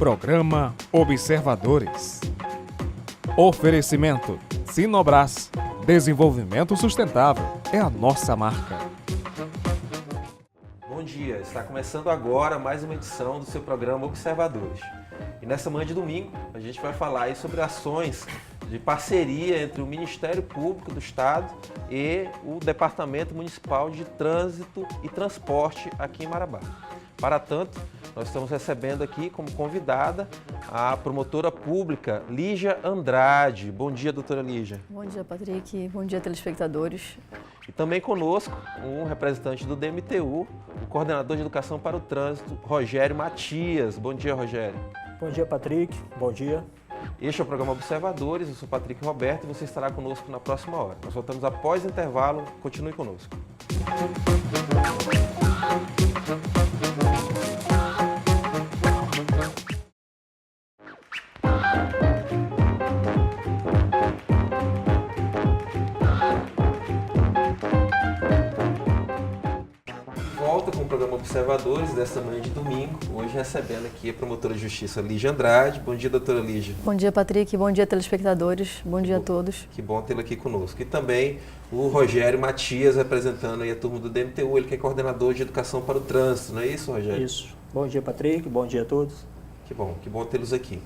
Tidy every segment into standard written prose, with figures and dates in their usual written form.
Programa Observadores. Oferecimento Sinobras. Desenvolvimento sustentável é a nossa marca. Bom dia, está começando agora mais uma edição do seu programa Observadores. E nessa manhã de domingo a gente vai falar aí sobre ações de parceria entre o Ministério Público do Estado e o Departamento Municipal de Trânsito e Transporte aqui em Marabá. Para tanto, nós estamos recebendo aqui como convidada a promotora pública Lígia Andrade. Bom dia, doutora Lígia. Bom dia, Patrick. Bom dia, telespectadores. E também conosco um representante do DMTU, o coordenador de Educação para o Trânsito, Rogério Matias. Bom dia, Rogério. Bom dia, Patrick. Bom dia. Este é o programa Observadores, eu sou Patrick Roberto e você estará conosco na próxima hora. Nós voltamos após o intervalo, continue conosco. Volta com o programa Observadores desta manhã de domingo, hoje recebendo aqui a promotora de justiça Lígia Andrade. Bom dia, doutora Lígia. Bom dia, Patrick. Bom dia, telespectadores. Bom dia a todos. Que bom tê-la aqui conosco. E também o Rogério Matias, representando aí a turma do DMTU, ele que é coordenador de Educação para o Trânsito, não é isso, Rogério? Isso. Bom dia, Patrick. Bom dia a todos. Que bom tê-los aqui.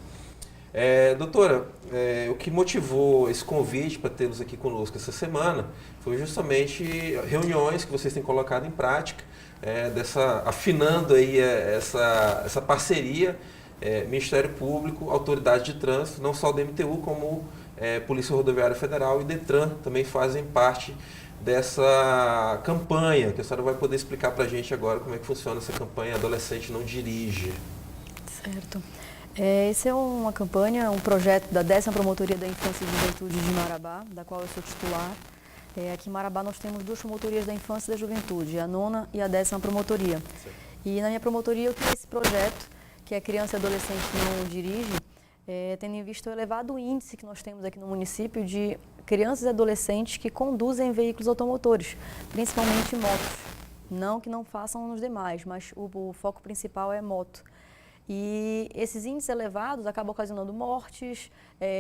Doutora, o que motivou esse convite para tê-los aqui conosco essa semana foi justamente reuniões que vocês têm colocado em prática, afinando aí essa parceria Ministério Público, Autoridade de Trânsito, não só o DMTU, como Polícia Rodoviária Federal e Detran também fazem parte dessa campanha, que a senhora vai poder explicar para a gente agora como é que funciona essa campanha Adolescente Não Dirige. Certo. Esse é uma campanha, um projeto da 10ª Promotoria da Infância e Juventude de Marabá, da qual eu sou titular. Aqui em Marabá nós temos 2 promotorias da infância e da juventude, a 9ª e a 10ª Promotoria. Sim. E na minha promotoria eu tenho esse projeto, que é Criança e Adolescente Não Dirige, tendo em vista o elevado índice que nós temos aqui no município de crianças e adolescentes que conduzem veículos automotores, principalmente motos. Não que não façam nos demais, mas o foco principal é moto. E esses índices elevados acabam ocasionando mortes,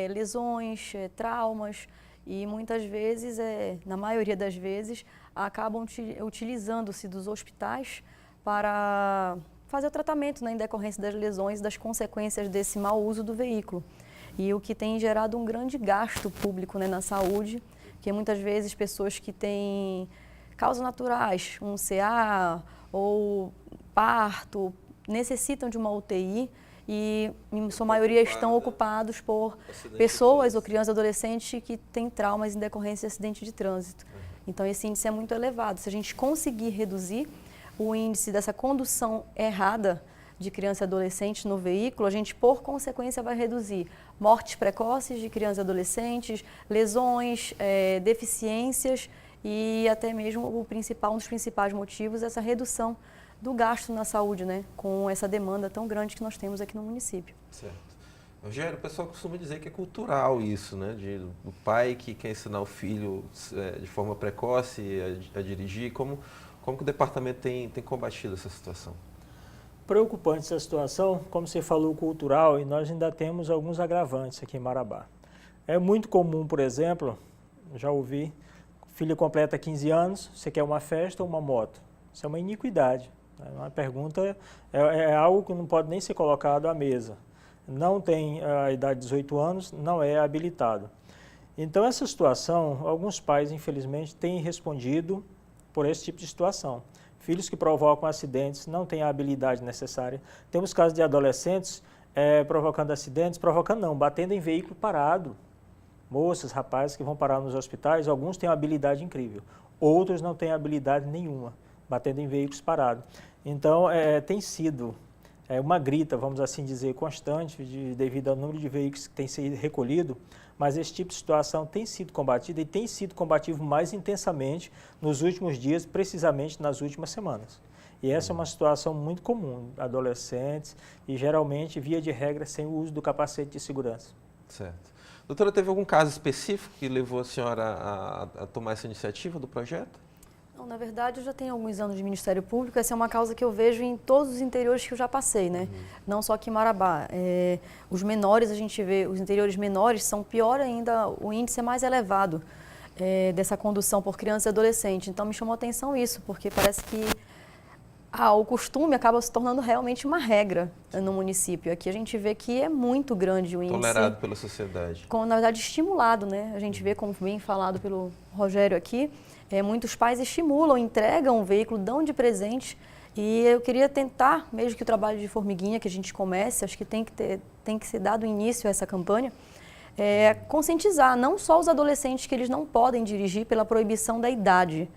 lesões, traumas e muitas vezes, na maioria das vezes, acabam utilizando-se dos hospitais para fazer o tratamento em decorrência das lesões e das consequências desse mau uso do veículo. E o que tem gerado um grande gasto público na saúde, que muitas vezes pessoas que têm causas naturais, um CA ou parto, necessitam de uma UTI e, em sua maioria, estão ocupados por pessoas ou crianças e adolescentes que têm traumas em decorrência de acidente de trânsito. Então, esse índice é muito elevado. Se a gente conseguir reduzir o índice dessa condução errada de criança e adolescente no veículo, a gente, por consequência, vai reduzir mortes precoces de crianças e adolescentes, lesões, deficiências e até mesmo um dos principais motivos, essa redução do gasto na saúde, com essa demanda tão grande que nós temos aqui no município. Certo. Rogério, o pessoal costuma dizer que é cultural isso, do pai que quer ensinar o filho de forma precoce a dirigir. Como que o departamento tem combatido essa situação? Preocupante essa situação, como você falou, cultural, e nós ainda temos alguns agravantes aqui em Marabá. É muito comum, por exemplo, já ouvi, filho completa 15 anos, você quer uma festa ou uma moto? Isso é uma iniquidade. Uma pergunta é algo que não pode nem ser colocado à mesa. Não tem a idade de 18 anos, não é habilitado. Então, essa situação, alguns pais, infelizmente, têm respondido por esse tipo de situação. Filhos que provocam acidentes, não têm a habilidade necessária. Temos casos de adolescentes provocando acidentes, batendo em veículo parado. Moças, rapazes que vão parar nos hospitais, alguns têm uma habilidade incrível, outros não têm habilidade nenhuma, batendo em veículos parados. Então, tem sido uma grita, vamos assim dizer, constante devido ao número de veículos que tem sido recolhido, mas esse tipo de situação tem sido combatida e tem sido combativo mais intensamente nos últimos dias, precisamente nas últimas semanas. E essa é uma situação muito comum, adolescentes e geralmente, via de regra, sem o uso do capacete de segurança. Certo. Doutora, teve algum caso específico que levou a senhora a tomar essa iniciativa do projeto? Não, na verdade, eu já tenho alguns anos de Ministério Público. Essa é uma causa que eu vejo em todos os interiores que eu já passei, né? Não só aqui em Marabá. Os menores, a gente vê, os interiores menores são pior ainda, o índice é mais elevado dessa condução por criança e adolescente. Então, me chamou a atenção isso, porque parece que o costume acaba se tornando realmente uma regra no município. Aqui a gente vê que é muito grande o índice. Tolerado pela sociedade. Na verdade, estimulado, né? A gente vê, como bem falado pelo Rogério aqui, muitos pais estimulam, entregam o veículo, dão de presente. E eu queria tentar, mesmo que o trabalho de formiguinha que a gente comece, acho que tem que ser dado início a essa campanha, conscientizar não só os adolescentes que eles não podem dirigir pela proibição da idade,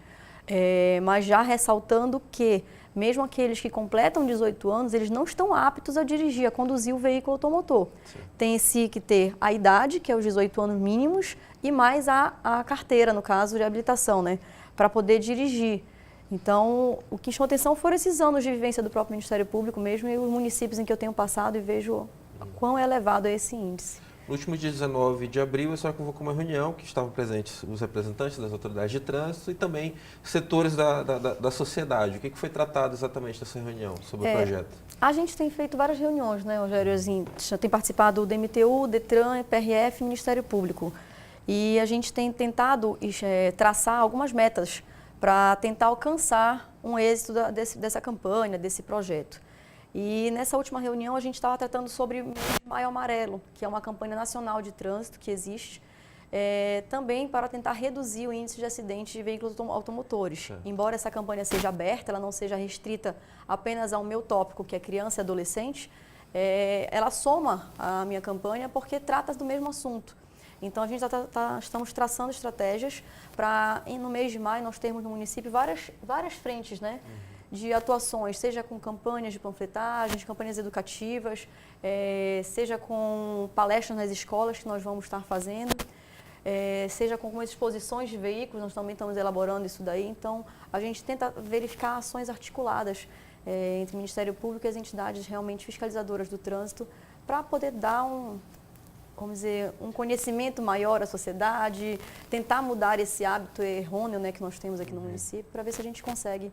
mas já ressaltando que mesmo aqueles que completam 18 anos, eles não estão aptos a dirigir, a conduzir o veículo automotor. Sim. Tem que ter a idade, que é os 18 anos mínimos, e mais a carteira, no caso de habilitação, né, para poder dirigir. Então, o que chamou atenção foram esses anos de vivência do próprio Ministério Público mesmo e os municípios em que eu tenho passado e vejo quão é elevado é esse índice. No último dia 19 de abril, a senhora convocou uma reunião que estavam presentes os representantes das autoridades de trânsito e também setores da sociedade. O que foi tratado exatamente nessa reunião sobre o projeto? A gente tem feito várias reuniões, né, Rogério? Assim, tem participado do DMTU, DETRAN, PRF e Ministério Público. E a gente tem tentado traçar algumas metas para tentar alcançar um êxito dessa campanha, desse projeto. E nessa última reunião a gente estava tratando sobre o mês de Maio Amarelo, que é uma campanha nacional de trânsito que existe, também para tentar reduzir o índice de acidentes de veículos automotores. Embora essa campanha seja aberta, ela não seja restrita apenas ao meu tópico, que é criança e adolescente, ela soma a minha campanha porque trata do mesmo assunto. Então, a gente estamos traçando estratégias para, no mês de maio, nós termos no município várias frentes, né? De atuações, seja com campanhas de panfletagens, campanhas educativas, seja com palestras nas escolas que nós vamos estar fazendo, seja com algumas exposições de veículos, nós também estamos elaborando isso daí. Então, a gente tenta verificar ações articuladas entre o Ministério Público e as entidades realmente fiscalizadoras do trânsito para poder dar um conhecimento maior à sociedade, tentar mudar esse hábito errôneo, né, que nós temos aqui no município, para ver se a gente consegue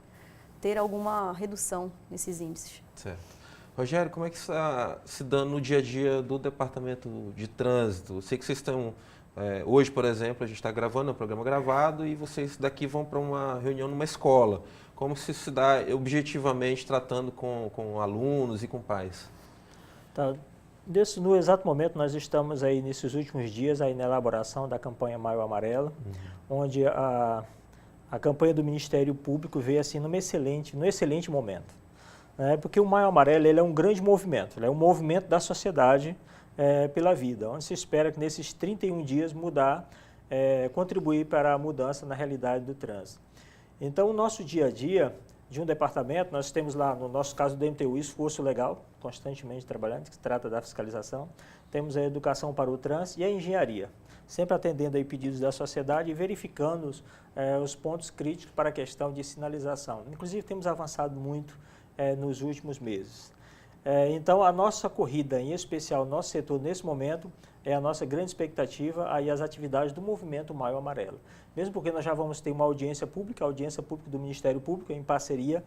ter alguma redução nesses índices. Certo. Rogério, como é que está se dando no dia a dia do Departamento de Trânsito? Eu sei que vocês estão, hoje, por exemplo, a gente está gravando, é um programa gravado, e vocês daqui vão para uma reunião numa escola. Como se dá objetivamente tratando com alunos e com pais? Tá. No exato momento, nós estamos aí nesses últimos dias aí na elaboração da campanha Maio Amarelo, onde a campanha do Ministério Público veio assim num excelente momento. Porque o Maio Amarelo ele é um grande movimento, ele é um movimento da sociedade pela vida, onde se espera que nesses 31 dias contribuir para a mudança na realidade do trânsito. Então, o nosso dia a dia de um departamento, nós temos lá, no nosso caso do MTU, esforço legal, constantemente trabalhando, que se trata da fiscalização. Temos a educação para o trânsito e a engenharia, sempre atendendo aí pedidos da sociedade e verificando os pontos críticos para a questão de sinalização. Inclusive, temos avançado muito nos últimos meses. Então, a nossa corrida, em especial, nosso setor, nesse momento, é a nossa grande expectativa aí as atividades do movimento Maio Amarelo. Mesmo porque nós já vamos ter uma audiência pública do Ministério Público, em parceria.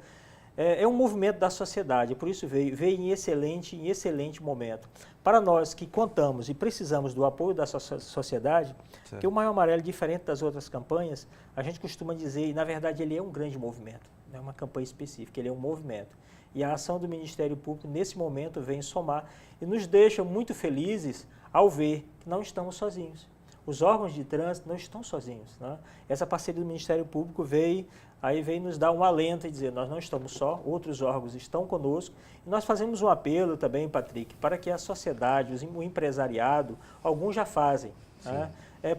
É um movimento da sociedade, por isso veio em excelente momento. Para nós que contamos e precisamos do apoio da sociedade, que o Maio Amarelo, diferente das outras campanhas, a gente costuma dizer, e na verdade ele é um grande movimento, não é uma campanha específica, ele é um movimento. E a ação do Ministério Público, nesse momento, vem somar e nos deixa muito felizes ao ver que não estamos sozinhos. Os órgãos de trânsito não estão sozinhos, né? Essa parceria do Ministério Público veio nos dar um alento e dizer, nós não estamos só, outros órgãos estão conosco. E nós fazemos um apelo também, Patrick, para que a sociedade, o empresariado, alguns já fazem, né?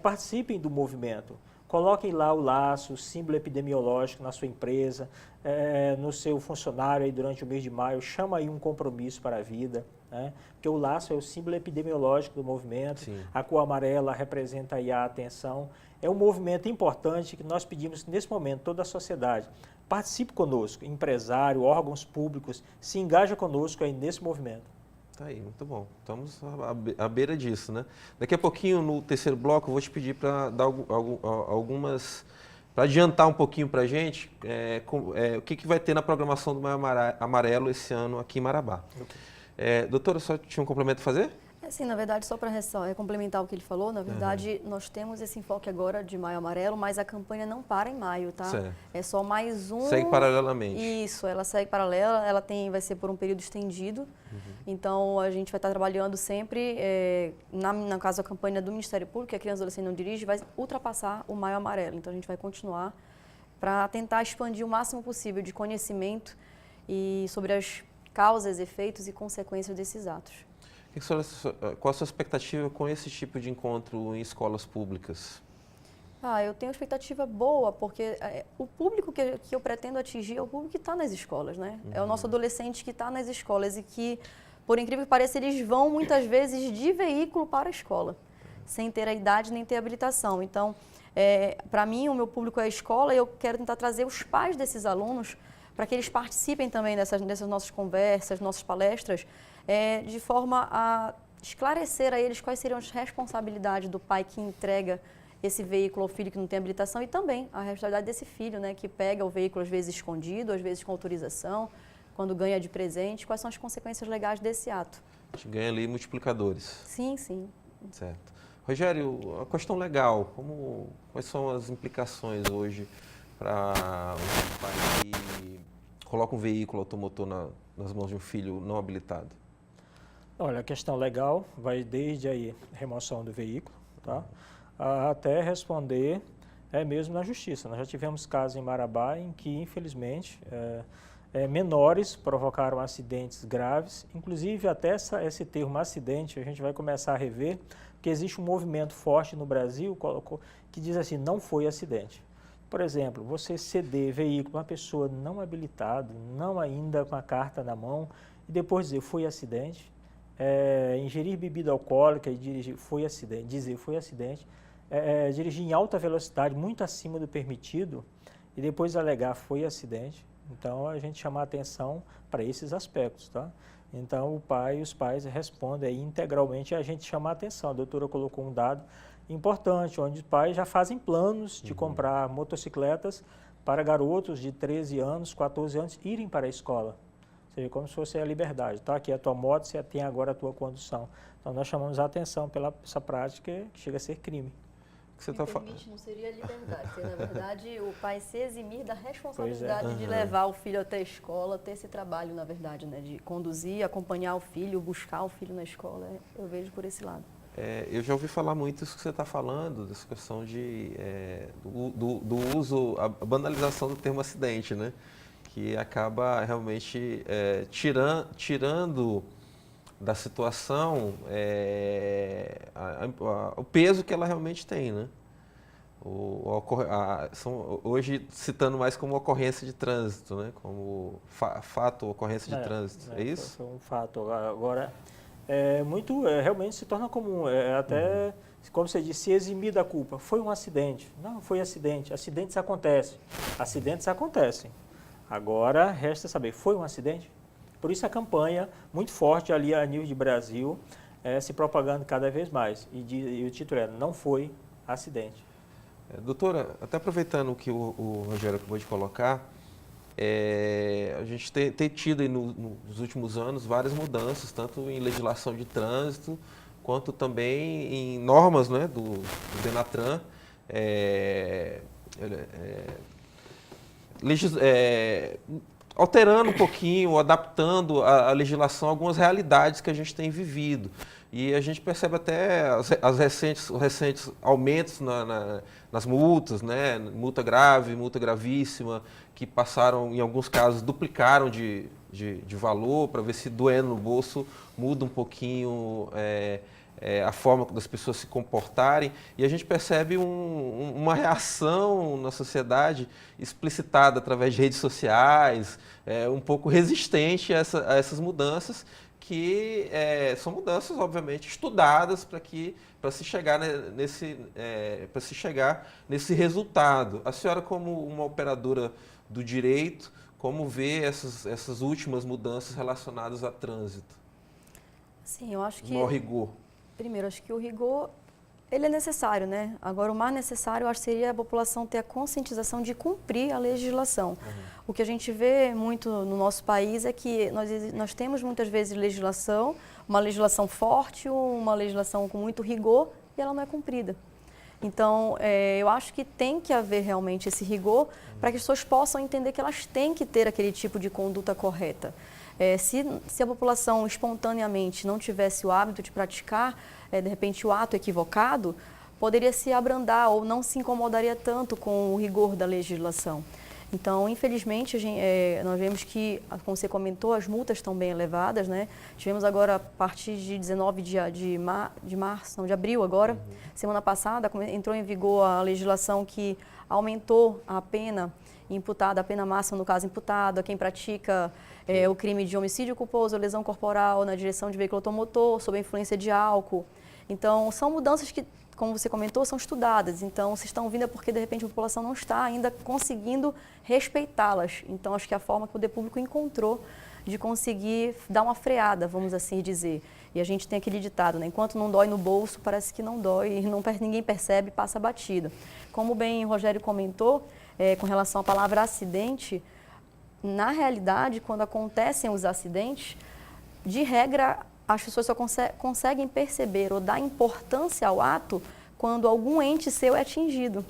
Participem do movimento. Coloquem lá o laço, o símbolo epidemiológico na sua empresa, no seu funcionário aí durante o mês de maio, chama aí um compromisso para a vida, né? Porque o laço é o símbolo epidemiológico do movimento, a cor amarela representa aí a atenção. É um movimento importante que nós pedimos que nesse momento toda a sociedade participe conosco, empresário, órgãos públicos, se engaja conosco aí nesse movimento. Tá aí, muito bom. Estamos à beira disso, né? Daqui a pouquinho, no terceiro bloco, eu vou te pedir para dar algumas Para adiantar um pouquinho para a gente, o que vai ter na programação do Maio Amarelo esse ano aqui em Marabá. Doutora, só tinha um complemento a fazer? Sim, na verdade, só para complementar o que ele falou, na verdade, nós temos esse enfoque agora de Maio Amarelo, mas a campanha não para em maio, tá? Certo. É só mais um... Segue paralelamente. Isso, ela segue paralela, vai ser por um período estendido. Então, a gente vai estar trabalhando sempre, no caso, a campanha do Ministério Público, que a Criança e Adolescente Não Dirige, vai ultrapassar o Maio Amarelo. Então, a gente vai continuar para tentar expandir o máximo possível de conhecimento e sobre as causas, efeitos e consequências desses atos. Qual a sua expectativa com esse tipo de encontro em escolas públicas? Eu tenho uma expectativa boa, porque o público que eu pretendo atingir é o público que está nas escolas, né? É o nosso adolescente que está nas escolas e que, por incrível que pareça, eles vão muitas vezes de veículo para a escola, sem ter a idade nem ter habilitação. Então, para mim, o meu público é a escola e eu quero tentar trazer os pais desses alunos para que eles participem também dessas nossas conversas, nossas palestras, de forma a esclarecer a eles quais seriam as responsabilidades do pai que entrega esse veículo ao filho que não tem habilitação e também a responsabilidade desse filho, né, que pega o veículo às vezes escondido, às vezes com autorização, quando ganha de presente, quais são as consequências legais desse ato. A gente ganha ali multiplicadores. Sim, sim. Certo. Rogério, a questão legal, quais são as implicações hoje para um pai que coloca um veículo automotor nas mãos de um filho não habilitado? Olha, a questão legal vai desde aí remoção do veículo, tá? Até responder mesmo na justiça. Nós já tivemos casos em Marabá em que, infelizmente, menores provocaram acidentes graves, inclusive até esse termo acidente a gente vai começar a rever, porque existe um movimento forte no Brasil que diz assim, não foi acidente. Por exemplo, você ceder veículo a uma pessoa não habilitada, não ainda com a carta na mão, e depois dizer foi acidente, ingerir bebida alcoólica e dirigir foi acidente, dirigir em alta velocidade, muito acima do permitido, e depois alegar foi acidente. Então, a gente chama a atenção para esses aspectos, tá? Então, o pai e os pais respondem integralmente e a gente chama a atenção. A doutora colocou um dado importante, onde os pais já fazem planos de comprar motocicletas para garotos de 13 anos, 14 anos irem para a escola. Ou seja, como se fosse a liberdade. Tá? Aqui é a tua moto, você tem agora a tua condução. Então, nós chamamos a atenção pela essa prática que chega a ser crime. Você permite, não seria liberdade, seria, na verdade, o pai se eximir da responsabilidade de levar o filho até a escola, ter esse trabalho, na verdade, né, de conduzir, acompanhar o filho, buscar o filho na escola. Eu vejo por esse lado. Eu já ouvi falar muito isso que você está falando, dessa questão do uso, a banalização do termo acidente, né? Que acaba realmente tirando da situação o peso que ela realmente tem, né? Hoje citando mais como ocorrência de trânsito, né? Como fato, ocorrência de trânsito, é isso? Foi um fato. Agora, realmente se torna comum, até, como você disse, se eximir da culpa. Foi um acidente. Não, foi acidente. Acidentes acontecem. Acidentes acontecem. Agora, resta saber, foi um acidente? Por isso a campanha, muito forte ali a nível de Brasil, se propagando cada vez mais. E o título não foi acidente. Doutora, até aproveitando o que o Rogério acabou de colocar, a gente tem tido aí nos últimos anos várias mudanças, tanto em legislação de trânsito, quanto também em normas, né, do Denatran, alterando um pouquinho, adaptando a legislação a algumas realidades que a gente tem vivido. E a gente percebe até os recentes aumentos nas multas, né? Multa grave, multa gravíssima, que passaram, em alguns casos, duplicaram de valor, para ver se doendo no bolso muda um pouquinho a forma das pessoas se comportarem. E a gente percebe uma reação na sociedade explicitada através de redes sociais, um pouco resistente a essas mudanças, que são mudanças, obviamente, estudadas para se chegar nesse resultado. A senhora, como uma operadora do direito, como vê essas últimas mudanças relacionadas a trânsito? Sim, eu acho que... No rigor. Primeiro, acho que o rigor Ele é necessário, né? Agora, o mais necessário, eu acho, seria a população ter a conscientização de cumprir a legislação. O que a gente vê muito no nosso país é que nós temos muitas vezes legislação, uma legislação forte, uma legislação com muito rigor, e ela não é cumprida. Então, eu acho que tem que haver realmente esse rigor para que as pessoas possam entender que elas têm que ter aquele tipo de conduta correta. Se a população espontaneamente não tivesse o hábito de praticar, de repente, o ato equivocado, poderia se abrandar ou não se incomodaria tanto com o rigor da legislação. Então, infelizmente, nós vemos que, como você comentou, as multas estão bem elevadas, né? Tivemos agora, a partir de 19 de abril agora, semana passada, entrou em vigor a legislação que aumentou a pena imputada, a pena máxima, no caso imputada, quem pratica o crime de homicídio culposo, lesão corporal na direção de veículo automotor, sob a influência de álcool. Então, são mudanças que, como você comentou, são estudadas. Então, se estão vindo é porque, de repente, a população não está ainda conseguindo respeitá-las. Então, acho que a forma que o poder público encontrou de conseguir dar uma freada, vamos assim dizer. E a gente tem aquele ditado, né? Enquanto não dói no bolso, parece que não dói, e ninguém percebe, passa batido. Como bem o Rogério comentou, com relação à palavra acidente, na realidade, quando acontecem os acidentes, de regra, as pessoas só conseguem perceber ou dar importância ao ato quando algum ente seu é atingido.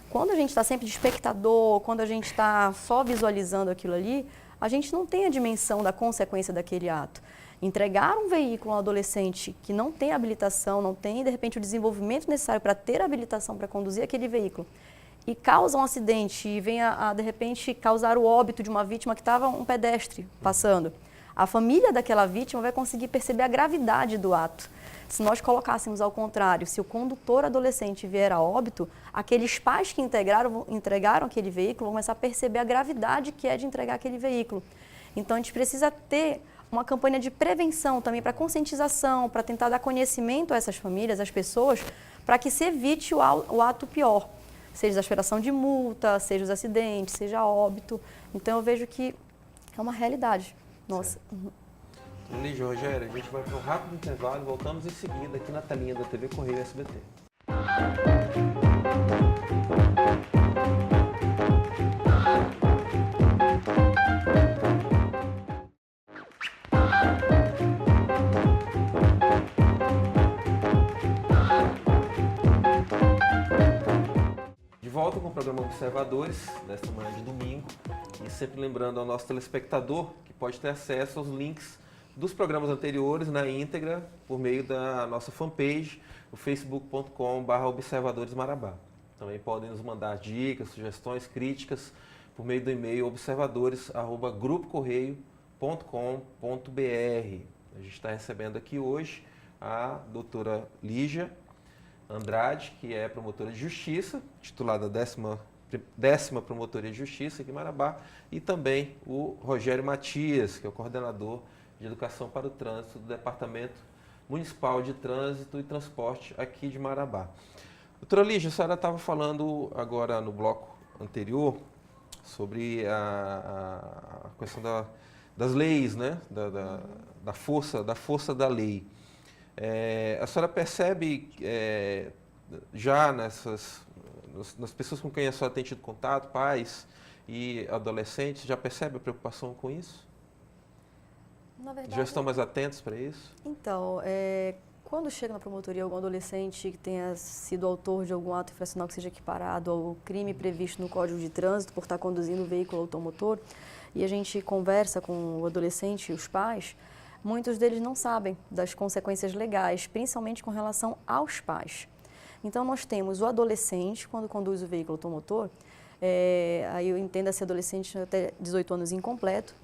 Quando a gente está sempre de espectador, quando a gente está só visualizando aquilo ali, a gente não tem a dimensão da consequência daquele ato. Entregar um veículo a um adolescente que não tem habilitação, não tem, de repente, o desenvolvimento necessário para ter habilitação para conduzir aquele veículo, e causa um acidente e vem de repente, causar o óbito de uma vítima que estava um pedestre passando, a família daquela vítima vai conseguir perceber a gravidade do ato. Se nós colocássemos ao contrário, se o condutor adolescente vier a óbito, aqueles pais que entregaram aquele veículo vão começar a perceber a gravidade que é de entregar aquele veículo. Então, a gente precisa ter uma campanha de prevenção também para conscientização, para tentar dar conhecimento a essas famílias, às pessoas, para que se evite o ato pior, seja a aspiração de multa, seja os acidentes, seja óbito. Então, eu vejo que é uma realidade. Nossa. Lígia, Rogério, a gente vai para um rápido intervalo e voltamos em seguida aqui na telinha da TV Correio SBT. De volta com o programa Observadores, desta manhã de domingo, e sempre lembrando ao nosso telespectador que pode ter acesso aos links dos programas anteriores na íntegra por meio da nossa fanpage, o facebook.com/Observadores Marabá. Também podem nos mandar dicas, sugestões, críticas por meio do e-mail observadores@grupocorreio.com.br. A gente está recebendo aqui hoje a doutora Lígia Andrade, que é promotora de justiça, titular da 10ª Promotoria de Justiça aqui em Marabá, e também o Rogério Matias, que é o coordenador de Educação para o Trânsito do Departamento Municipal de Trânsito e Transporte aqui de Marabá. Doutora Lígia, a senhora estava falando agora no bloco anterior sobre a questão das leis, né? da força da lei. A senhora percebe já nas pessoas com quem a senhora tem tido contato, pais e adolescentes, já percebe a preocupação com isso? Na verdade, já estão mais atentos para isso? Então, quando chega na promotoria algum adolescente que tenha sido autor de algum ato infracional que seja equiparado ao crime previsto no Código de Trânsito por estar conduzindo um veículo automotor, e a gente conversa com o adolescente e os pais, muitos deles não sabem das consequências legais, principalmente com relação aos pais. Então, nós temos o adolescente, quando conduz o veículo automotor, aí eu entendo esse adolescente até 18 anos incompleto,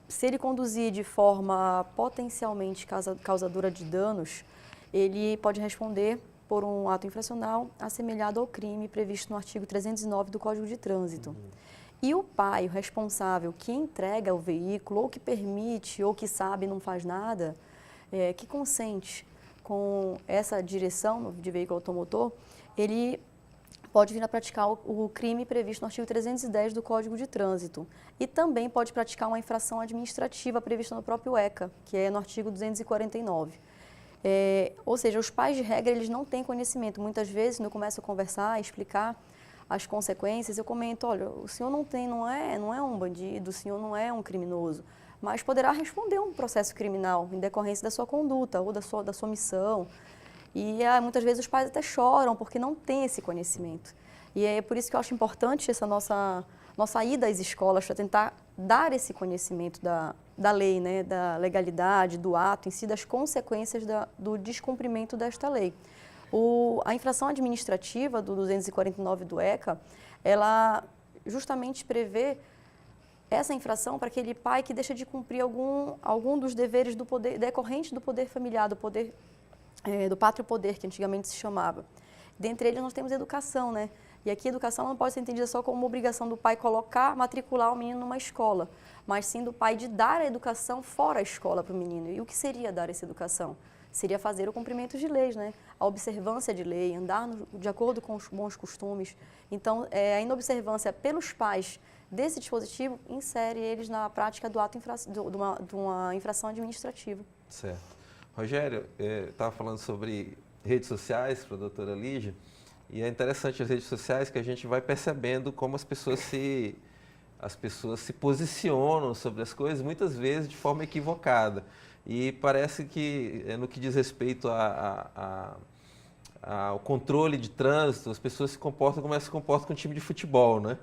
se ele conduzir de forma potencialmente causadora de danos, ele pode responder por um ato infracional assemelhado ao crime previsto no artigo 309 do Código de Trânsito. E o pai, o responsável, que entrega o veículo, ou que permite, ou que sabe e não faz nada, que consente com essa direção de veículo automotor, ele pode vir a praticar o crime previsto no artigo 310 do Código de Trânsito. E também pode praticar uma infração administrativa prevista no próprio ECA, que é no artigo 249. Ou seja, os pais de regra, eles não têm conhecimento. Muitas vezes, quando eu começo a conversar, explicar as consequências, eu comento, olha, o senhor não é um bandido, o senhor não é um criminoso, mas poderá responder um processo criminal em decorrência da sua conduta ou da sua omissão. E muitas vezes os pais até choram porque não têm esse conhecimento. E é por isso que eu acho importante essa nossa ida às escolas para tentar dar esse conhecimento da lei, né, da legalidade, do ato em si, das consequências do descumprimento desta lei. A infração administrativa do 249 do ECA, ela justamente prevê essa infração para aquele pai que deixa de cumprir algum dos deveres do poder, decorrente do poder familiar, do pátrio poder, que antigamente se chamava. Dentre eles nós temos educação, né? E aqui a educação não pode ser entendida só como uma obrigação do pai matricular o menino numa escola, mas sim do pai de dar a educação fora a escola para o menino. E o que seria dar essa educação? Seria fazer o cumprimento de leis, né? A observância de lei, andar de acordo com os bons costumes. Então, a inobservância pelos pais desse dispositivo insere eles na prática do ato de uma infração administrativa. Certo. Rogério, estava falando sobre redes sociais para a doutora Lígia, e é interessante as redes sociais que a gente vai percebendo como as pessoas se posicionam sobre as coisas, muitas vezes de forma equivocada. E parece que, no que diz respeito ao controle de trânsito, as pessoas se comportam como elas se comportam com um time de futebol, né?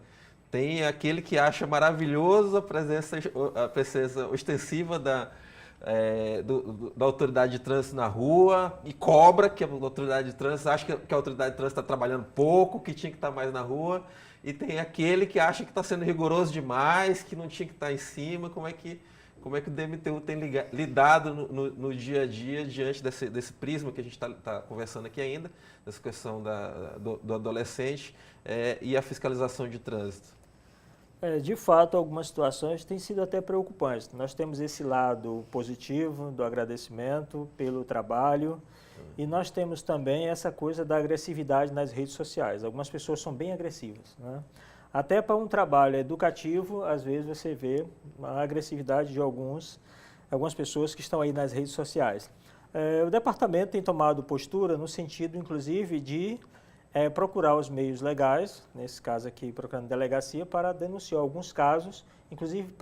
Tem aquele que acha maravilhoso a presença ostensiva da autoridade de trânsito na rua e cobra que a autoridade de trânsito, acha que a autoridade de trânsito está trabalhando pouco, que tinha que estar mais na rua. E tem aquele que acha que está sendo rigoroso demais, que não tinha que estar em cima. Como é que o DMTU tem lidado no dia a dia diante desse prisma que a gente está conversando aqui ainda, dessa questão do adolescente e a fiscalização de trânsito? De fato, algumas situações têm sido até preocupantes. Nós temos esse lado positivo do agradecimento pelo trabalho e nós temos também essa coisa da agressividade nas redes sociais. Algumas pessoas são bem agressivas, né? Até para um trabalho educativo, às vezes você vê a agressividade de algumas pessoas que estão aí nas redes sociais. O departamento tem tomado postura no sentido, inclusive, de procurar os meios legais, nesse caso aqui procurando delegacia, para denunciar alguns casos, inclusive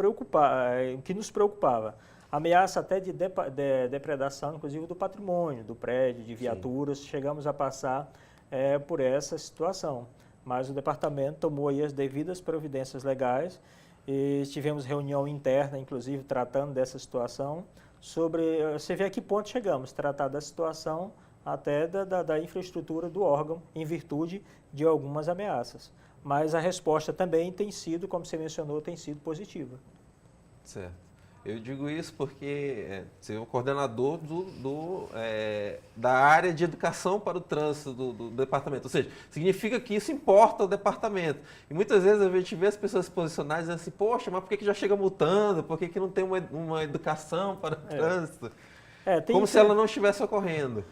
que nos preocupava. Ameaça até de depredação, inclusive do patrimônio, do prédio, de viaturas. Sim. Chegamos a passar por essa situação. Mas o departamento tomou aí as devidas providências legais e tivemos reunião interna, inclusive, tratando dessa situação. Você vê a que ponto chegamos, tratar da situação até da infraestrutura do órgão, em virtude de algumas ameaças. Mas a resposta também tem sido, como você mencionou, tem sido positiva. Certo. Eu digo isso porque você é o coordenador da área de educação para o trânsito do departamento. Ou seja, significa que isso importa ao departamento. E muitas vezes a gente vê as pessoas se posicionarem dizendo assim, poxa, mas por que já chega multando? Por que não tem uma educação para o trânsito? Como se ela não estivesse ocorrendo.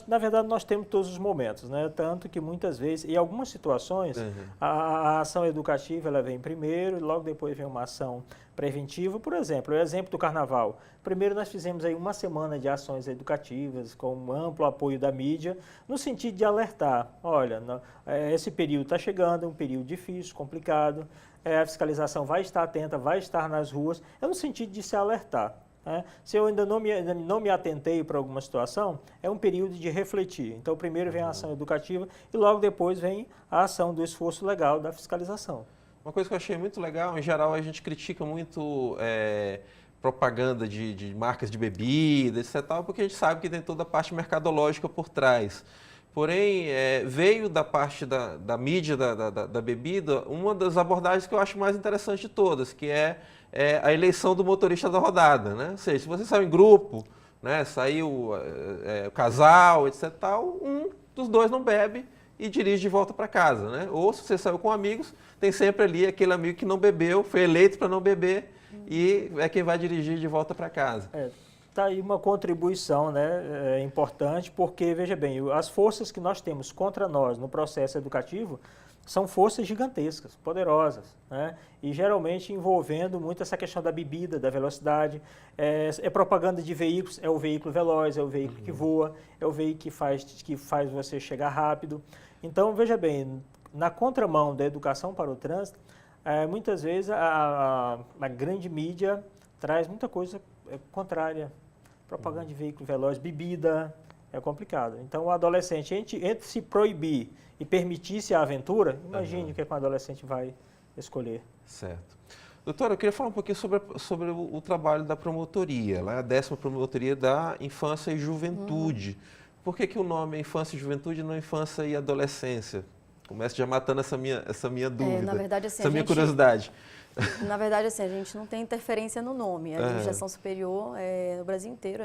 Na verdade, nós temos todos os momentos, né? Tanto que muitas vezes, em algumas situações, a ação educativa ela vem primeiro e logo depois vem uma ação preventiva. Por exemplo, o exemplo do Carnaval. Primeiro nós fizemos aí uma semana de ações educativas com um amplo apoio da mídia, no sentido de alertar, olha, esse período está chegando, é um período difícil, complicado, a fiscalização vai estar atenta, vai estar nas ruas, no sentido de se alertar. Se eu ainda não me atentei para alguma situação, é um período de refletir. Então, primeiro vem a ação educativa e logo depois vem a ação do esforço legal da fiscalização. Uma coisa que eu achei muito legal, em geral a gente critica muito propaganda de marcas de bebida, etc., porque a gente sabe que tem toda a parte mercadológica por trás. Porém, veio da parte da mídia da bebida uma das abordagens que eu acho mais interessante de todas, que é a eleição do motorista da rodada, né? Ou seja, se você saiu em grupo, né, saiu o casal, etc., um dos dois não bebe e dirige de volta para casa, né? Ou se você saiu com amigos, tem sempre ali aquele amigo que não bebeu, foi eleito para não beber e é quem vai dirigir de volta para casa. Está aí uma contribuição, né, importante, porque, veja bem, as forças que nós temos contra nós no processo educativo são forças gigantescas, poderosas, né? E geralmente envolvendo muito essa questão da bebida, da velocidade. É propaganda de veículos, é o veículo veloz, é o veículo que voa, é o veículo que faz você chegar rápido. Então, veja bem, na contramão da educação para o trânsito, muitas vezes a grande mídia traz muita coisa contrária. Propaganda de veículo veloz, bebida, é complicado. Então, o adolescente, entre se proibir e permitir-se a aventura, imagine o que um adolescente vai escolher. Certo. Doutora, eu queria falar um pouquinho sobre o trabalho da promotoria. Ela é a 10ª Promotoria da Infância e Juventude. Por que o nome é Infância e Juventude e não Infância e Adolescência? Começo já matando essa minha dúvida, na verdade, assim, essa minha curiosidade. Na verdade, assim, a gente não tem interferência no nome. A legislação superior, no Brasil inteiro,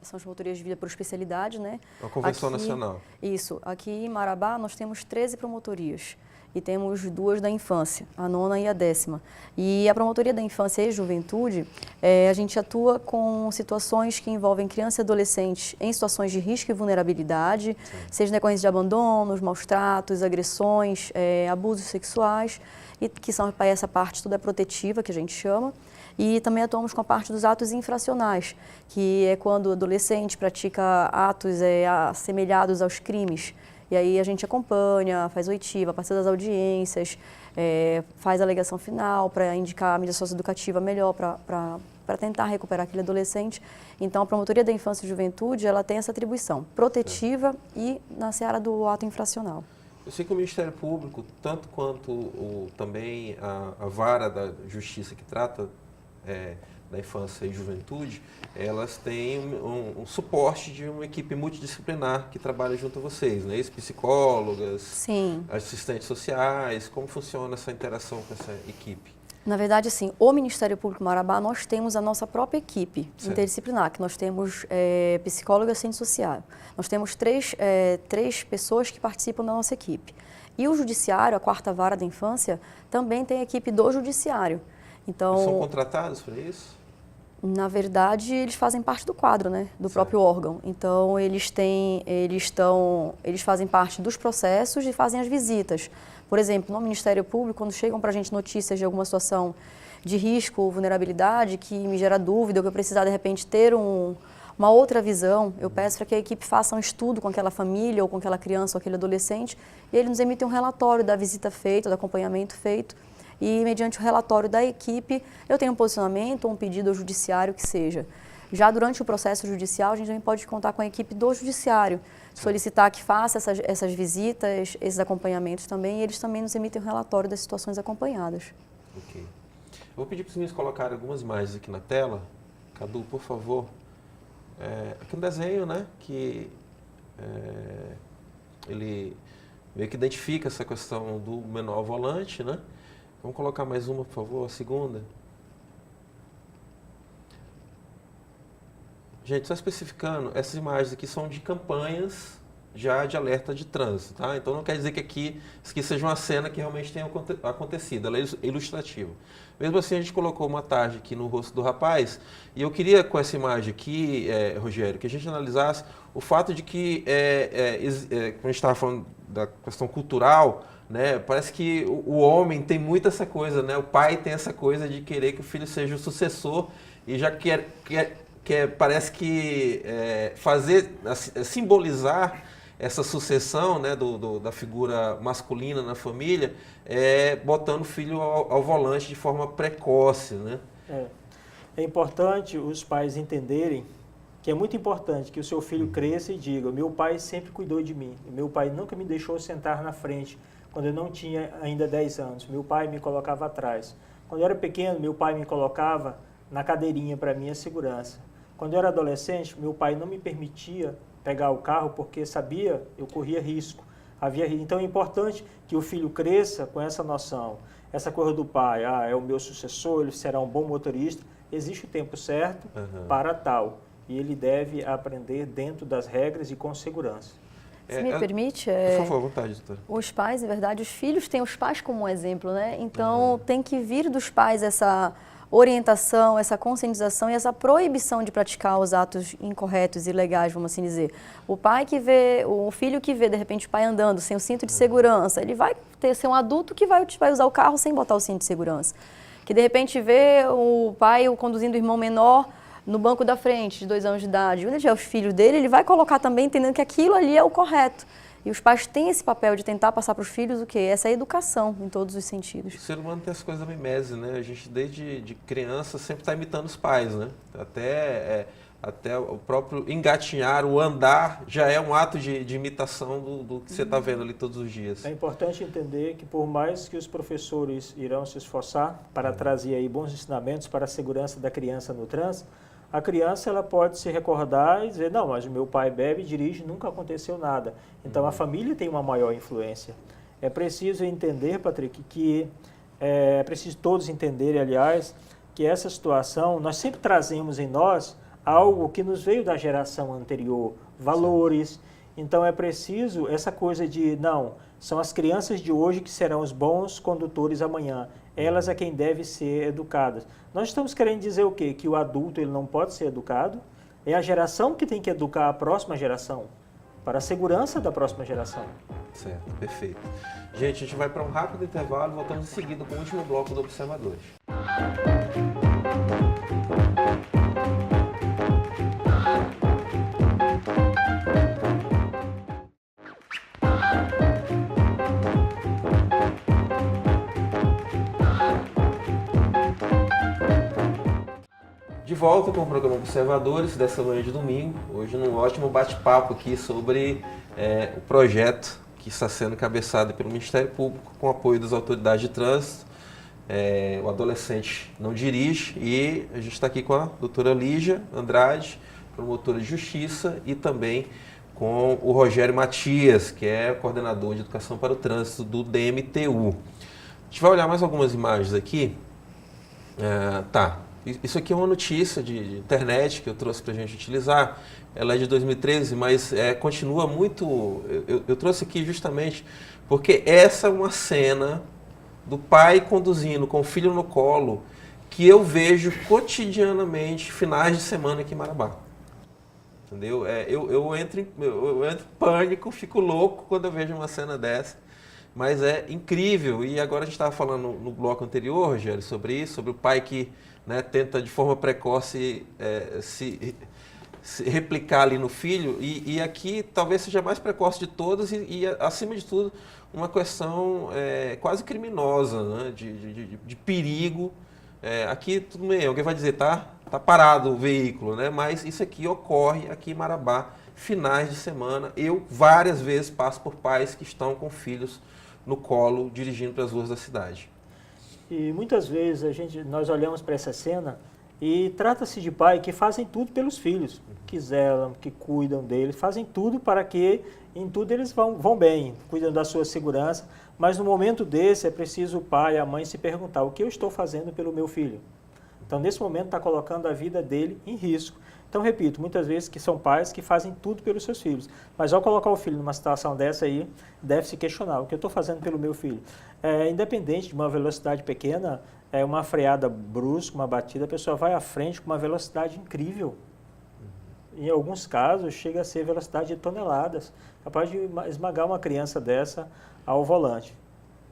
são as promotorias de vida por especialidade, né? A Convenção Nacional. Isso. Aqui em Marabá, nós temos 13 promotorias. E temos 2 da infância, a 9ª e a 10ª. E a Promotoria da Infância e Juventude, a gente atua com situações que envolvem crianças e adolescentes em situações de risco e vulnerabilidade, seja decorrência de abandonos, maus tratos, agressões, abusos sexuais, e que são essa parte toda protetiva, que a gente chama. E também atuamos com a parte dos atos infracionais, que é quando o adolescente pratica atos assemelhados aos crimes. E aí a gente acompanha, faz oitiva, participa das audiências, faz a alegação final para indicar a mídia socioeducativa melhor para tentar recuperar aquele adolescente. Então, a Promotoria da Infância e Juventude, ela tem essa atribuição protetiva e na seara do ato infracional. Eu sei que o Ministério Público, tanto quanto também a Vara da Justiça que trata da infância e juventude, elas têm um suporte de uma equipe multidisciplinar que trabalha junto a vocês, né? Psicólogas, Sim. assistentes sociais. Como funciona essa interação com essa equipe? Na verdade, sim, o Ministério Público Marabá, nós temos a nossa própria equipe interdisciplinar, que nós temos psicólogo e assistente social. Nós temos três pessoas que participam da nossa equipe. E o Judiciário, a 4ª Vara da Infância, também tem a equipe do Judiciário. Então, são contratados para isso? Na verdade, eles fazem parte do quadro, né, do próprio órgão. Então, eles fazem parte dos processos e fazem as visitas. Por exemplo, no Ministério Público, quando chegam para a gente notícias de alguma situação de risco ou vulnerabilidade que me gera dúvida, ou que eu precisar, de repente, ter uma outra visão, eu peço para que a equipe faça um estudo com aquela família, ou com aquela criança, ou aquele adolescente, e eles nos emitem um relatório da visita feita, do acompanhamento feito, e, mediante o relatório da equipe, eu tenho um posicionamento ou um pedido ao judiciário que seja. Já durante o processo judicial, a gente também pode contar com a equipe do judiciário, solicitar que faça essas visitas, esses acompanhamentos também, e eles também nos emitem um relatório das situações acompanhadas. Ok. Eu vou pedir para os meninos colocarem algumas imagens aqui na tela. Cadu, por favor. Aqui um desenho, né, que ele meio que identifica essa questão do menor ao volante, né? Vamos colocar mais uma, por favor, a segunda. Gente, só especificando, essas imagens aqui são de campanhas já de alerta de trânsito, tá? Então não quer dizer que aqui seja uma cena que realmente tenha acontecido, ela é ilustrativa. Mesmo assim, a gente colocou uma tarja aqui no rosto do rapaz, e eu queria com essa imagem aqui, Rogério, que a gente analisasse o fato de que, quando a gente estava falando da questão cultural, né, parece que o homem tem muito essa coisa, né? O pai tem essa coisa de querer que o filho seja o sucessor e já parece que simbolizar essa sucessão, né, da figura masculina na família, botando o filho ao volante de forma precoce, né? É importante os pais entenderem que é muito importante que o seu filho cresça e diga: meu pai sempre cuidou de mim, meu pai nunca me deixou sentar na frente quando eu não tinha ainda 10 anos, meu pai me colocava atrás. Quando eu era pequeno, meu pai me colocava na cadeirinha para minha segurança. Quando eu era adolescente, meu pai não me permitia pegar o carro porque sabia eu corria risco. Então é importante que o filho cresça com essa noção. Essa coisa do pai, é o meu sucessor, ele será um bom motorista. Existe o tempo certo para tal. E ele deve aprender dentro das regras e com segurança. Se me permite, por favor, à vontade, doutora. Os pais, na verdade, os filhos têm os pais como um exemplo, né? Então, tem que vir dos pais orientação, essa conscientização e essa proibição de praticar os atos incorretos, ilegais, vamos assim dizer. O pai que vê, o filho que vê, de repente, o pai andando sem o cinto de segurança, ele vai ser um adulto que vai usar o carro sem botar o cinto de segurança. Que, de repente, vê o pai conduzindo o irmão menor no banco da frente, de 2 anos de idade. Quando ele tiver os filhos dele, ele vai colocar também, entendendo que aquilo ali é o correto. E os pais têm esse papel de tentar passar para os filhos o quê? Essa educação em todos os sentidos. O ser humano tem as coisas da mimese, né? A gente, desde de criança, sempre está imitando os pais, né? Até o próprio engatinhar, o andar, já é um ato de imitação do que você está vendo ali todos os dias. É importante entender que, por mais que os professores irão se esforçar para trazer aí bons ensinamentos para a segurança da criança no trânsito, a criança ela pode se recordar e dizer, não, mas o meu pai bebe e dirige, nunca aconteceu nada. Então, a família tem uma maior influência. É preciso entender, Patrick, que é preciso todos entenderem, aliás, que essa situação, nós sempre trazemos em nós algo que nos veio da geração anterior, valores. Então, é preciso essa coisa de, não, são as crianças de hoje que serão os bons condutores amanhã. Elas é quem deve ser educadas. Nós estamos querendo dizer o quê? Que o adulto ele não pode ser educado. É a geração que tem que educar a próxima geração, para a segurança da próxima geração. Certo, perfeito. Gente, a gente vai para um rápido intervalo e voltamos em seguida com o último bloco do Observadores. De volta com o programa Observadores, dessa manhã de domingo, hoje num ótimo bate-papo aqui sobre o projeto que está sendo encabeçado pelo Ministério Público com apoio das autoridades de trânsito. O adolescente não dirige, e a gente está aqui com a doutora Lígia Andrade, promotora de justiça, e também com o Rogério Matias, que é coordenador de educação para o trânsito do DMTU. A gente vai olhar mais algumas imagens aqui. Isso aqui é uma notícia de internet que eu trouxe para a gente utilizar. Ela é de 2013, mas continua muito... Eu trouxe aqui justamente porque essa é uma cena do pai conduzindo com o filho no colo que eu vejo cotidianamente finais de semana aqui em Marabá. Entendeu? Eu entro em pânico, fico louco quando eu vejo uma cena dessa. Mas é incrível. E agora a gente estava falando no bloco anterior, Rogério, sobre isso, sobre o pai que tenta de forma precoce se replicar ali no filho, e aqui talvez seja a mais precoce de todas e acima de tudo, uma questão quase criminosa, né? de perigo. Aqui, tudo bem, alguém vai dizer, tá parado o veículo, né? Mas isso aqui ocorre aqui em Marabá, finais de semana. Eu várias vezes passo por pais que estão com filhos no colo, dirigindo para as ruas da cidade. E muitas vezes nós olhamos para essa cena e trata-se de pais que fazem tudo pelos filhos, que zelam, que cuidam deles, fazem tudo para que em tudo eles vão bem, cuidam da sua segurança, mas no momento desse é preciso o pai e a mãe se perguntar, o que eu estou fazendo pelo meu filho? Então, nesse momento, está colocando a vida dele em risco. Então, repito, muitas vezes que são pais que fazem tudo pelos seus filhos, mas ao colocar o filho numa situação dessa aí, deve se questionar, o que eu estou fazendo pelo meu filho? Independente de uma velocidade pequena, uma freada brusca, uma batida, a pessoa vai à frente com uma velocidade incrível. Em alguns casos, chega a ser velocidade de toneladas, capaz de esmagar uma criança dessa ao volante.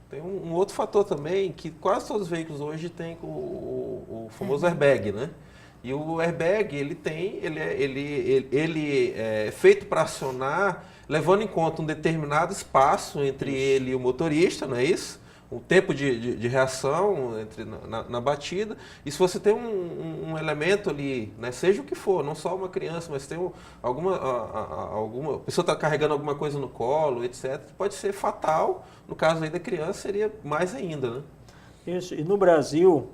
Tem um outro fator também, que quase todos os veículos hoje têm o famoso airbag, né? E o airbag, ele é feito para acionar, levando em conta um determinado espaço entre ele e o motorista, não é isso? O tempo de reação na batida. E se você tem um elemento ali, né, seja o que for, não só uma criança, mas tem alguma pessoa está carregando alguma coisa no colo, etc., pode ser fatal. No caso aí da criança, seria mais ainda, né? Isso. E no Brasil,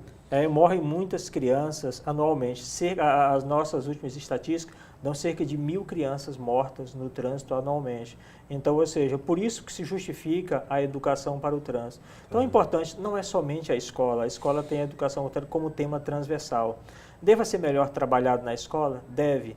morrem muitas crianças anualmente. As nossas últimas estatísticas dão cerca de 1.000 crianças mortas no trânsito anualmente. Então, ou seja, por isso que se justifica a educação para o trânsito. Então, o importante não é somente a escola tem a educação como tema transversal. Deva ser melhor trabalhado na escola? Deve.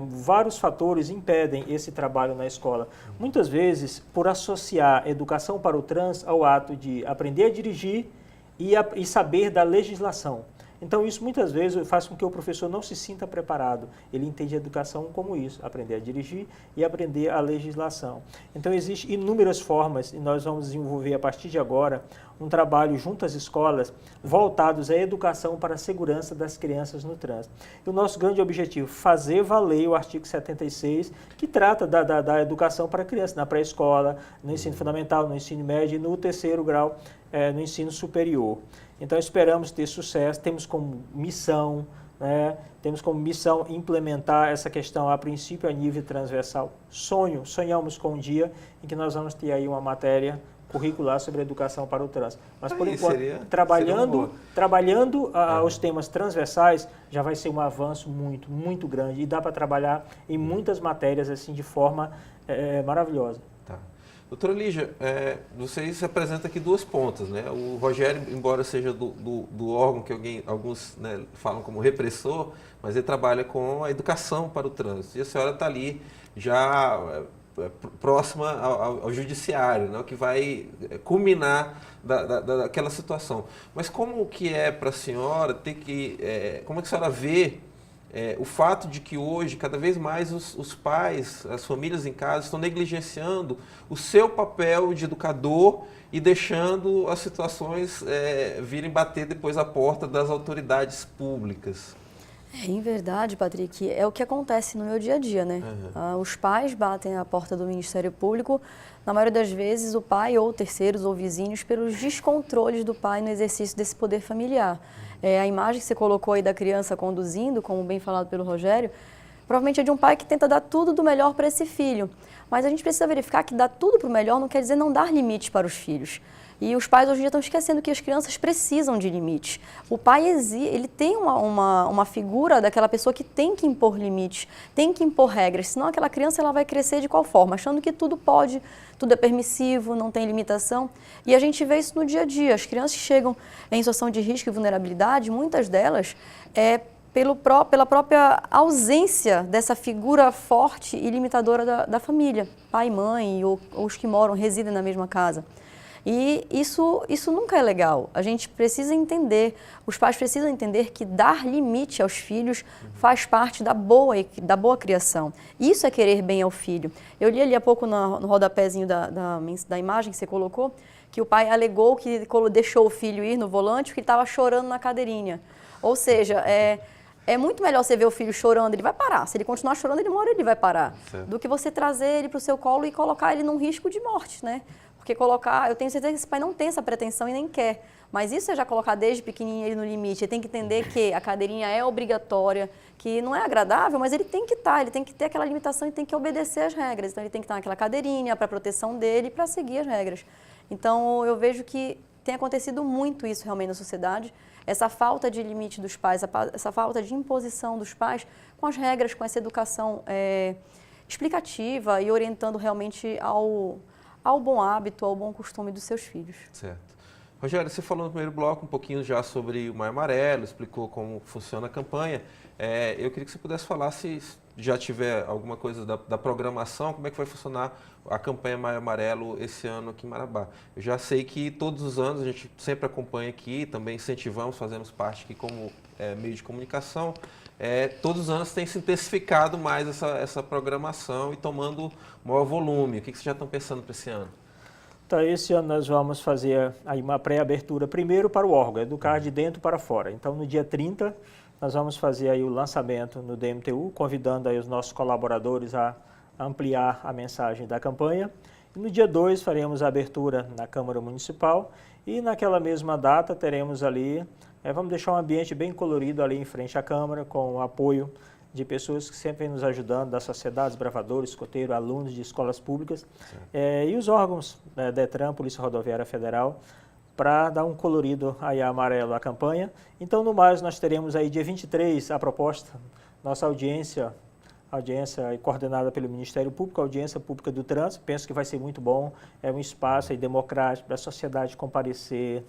Vários fatores impedem esse trabalho na escola. Muitas vezes, por associar educação para o trânsito ao ato de aprender a dirigir e saber da legislação. Então, isso muitas vezes faz com que o professor não se sinta preparado. Ele entende a educação como isso, aprender a dirigir e aprender a legislação. Então, existem inúmeras formas e nós vamos desenvolver a partir de agora um trabalho junto às escolas voltados à educação para a segurança das crianças no trânsito. E o nosso grande objetivo, fazer valer o artigo 76, que trata da educação para crianças, na pré-escola, no ensino fundamental, no ensino médio e no terceiro grau, no ensino superior. Então, esperamos ter sucesso, temos como missão, implementar essa questão, a princípio, a nível transversal. Sonhamos com um dia em que nós vamos ter aí uma matéria curricular sobre educação para o trânsito. Mas, por enquanto, trabalhando os temas transversais, já vai ser um avanço muito grande e dá para trabalhar em muitas matérias assim de forma maravilhosa. Tá. Doutora Lígia, vocês apresentam aqui duas pontas, né? O Rogério, embora seja do órgão que alguns, né, falam como repressor, mas ele trabalha com a educação para o trânsito. E a senhora está ali já próxima ao judiciário, né, que vai culminar daquela situação. Mas como que é para a senhora como é que a senhora vê o fato de que hoje, cada vez mais, os pais, as famílias em casa estão negligenciando o seu papel de educador e deixando as situações virem bater depois a porta das autoridades públicas? Em verdade, Patrick, é o que acontece no meu dia a dia, né? Os pais batem a porta do Ministério Público, na maioria das vezes o pai ou terceiros ou vizinhos, pelos descontroles do pai no exercício desse poder familiar. A imagem que você colocou aí da criança conduzindo, como bem falado pelo Rogério, provavelmente é de um pai que tenta dar tudo do melhor para esse filho. Mas a gente precisa verificar que dar tudo para o melhor não quer dizer não dar limites para os filhos. E os pais hoje em dia estão esquecendo que as crianças precisam de limites. O pai ele tem uma figura daquela pessoa que tem que impor limites, tem que impor regras, senão aquela criança ela vai crescer de qual forma? Achando que tudo pode, tudo é permissivo, não tem limitação. E a gente vê isso no dia a dia. As crianças que chegam em situação de risco e vulnerabilidade, muitas delas pela própria ausência dessa figura forte e limitadora da família, pai, mãe ou os que residem na mesma casa. E isso nunca é legal. A gente precisa entender, os pais precisam entender que dar limite aos filhos faz parte da boa criação. Isso é querer bem ao filho. Eu li ali há pouco no rodapézinho da imagem que você colocou, que o pai alegou que deixou o filho ir no volante porque ele estava chorando na cadeirinha. Ou seja, é muito melhor você ver o filho chorando, ele vai parar. Se ele continuar chorando, ele vai parar. Certo. Do que você trazer ele para o seu colo e colocar ele num risco de morte, né? Porque eu tenho certeza que esse pai não tem essa pretensão e nem quer. Mas isso é já colocar desde pequenininho ele no limite. Ele tem que entender que a cadeirinha é obrigatória, que não é agradável, mas ele tem que estar, ele tem que ter aquela limitação e tem que obedecer às regras. Então ele tem que estar naquela cadeirinha para a proteção dele e para seguir as regras. Então eu vejo que tem acontecido muito isso realmente na sociedade. Essa falta de limite dos pais, essa falta de imposição dos pais com as regras, com essa educação explicativa e orientando realmente ao bom hábito, ao bom costume dos seus filhos. Certo. Rogério, você falou no primeiro bloco um pouquinho já sobre o Maio Amarelo, explicou como funciona a campanha. Eu queria que você pudesse falar se já tiver alguma coisa da programação, como é que vai funcionar a campanha Maio Amarelo esse ano aqui em Marabá. Eu já sei que todos os anos a gente sempre acompanha aqui, também incentivamos, fazemos parte aqui como meio de comunicação. Todos os anos tem se intensificado mais essa programação e tomando maior volume. O que vocês já estão pensando para esse ano? Então, esse ano nós vamos fazer aí uma pré-abertura primeiro para o órgão, educar de dentro para fora. Então, no dia 30, nós vamos fazer aí o lançamento no DMTU, convidando aí os nossos colaboradores a ampliar a mensagem da campanha. E no dia 2, faremos a abertura na Câmara Municipal e naquela mesma data teremos ali, vamos deixar um ambiente bem colorido ali em frente à Câmara, com o apoio de pessoas que sempre vêm nos ajudando, da sociedade, bravadores, escoteiros, alunos de escolas públicas, e os órgãos, DETRAN, Polícia Rodoviária Federal, para dar um colorido aí amarelo à campanha. Então, no mais, nós teremos aí dia 23 a proposta, nossa audiência coordenada pelo Ministério Público, audiência pública do trânsito. Penso que vai ser muito bom, é um espaço aí democrático para a sociedade comparecer,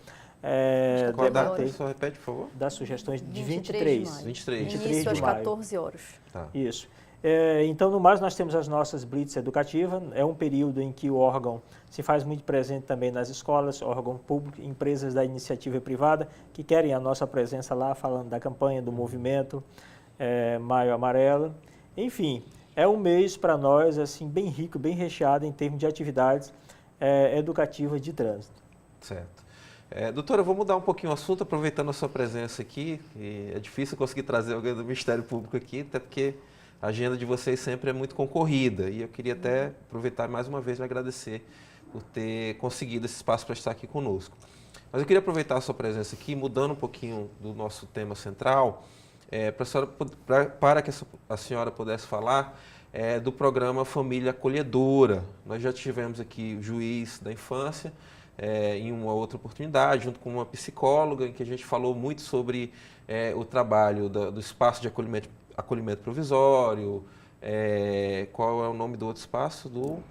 debater. Só repete, por favor. Das sugestões de 23 Início de às maio. 14 horas. Tá. Isso. Então, no mais, nós temos as nossas blitz educativas. É um período em que o órgão se faz muito presente também nas escolas, órgão público, empresas da iniciativa privada, que querem a nossa presença lá, falando da campanha, do movimento Maio Amarelo. Enfim, é um mês para nós assim, bem rico, bem recheado em termos de atividades educativas de trânsito. Certo. Doutora, eu vou mudar um pouquinho o assunto, aproveitando a sua presença aqui. E é difícil conseguir trazer alguém do Ministério Público aqui, até porque a agenda de vocês sempre é muito concorrida. E eu queria até aproveitar mais uma vez e agradecer por ter conseguido esse espaço para estar aqui conosco. Mas eu queria aproveitar a sua presença aqui, mudando um pouquinho do nosso tema central, para que a senhora pudesse falar do programa Família Acolhedora. Nós já tivemos aqui o juiz da infância em uma outra oportunidade, junto com uma psicóloga, em que a gente falou muito sobre o trabalho do espaço de acolhimento provisório, qual é o nome do outro espaço?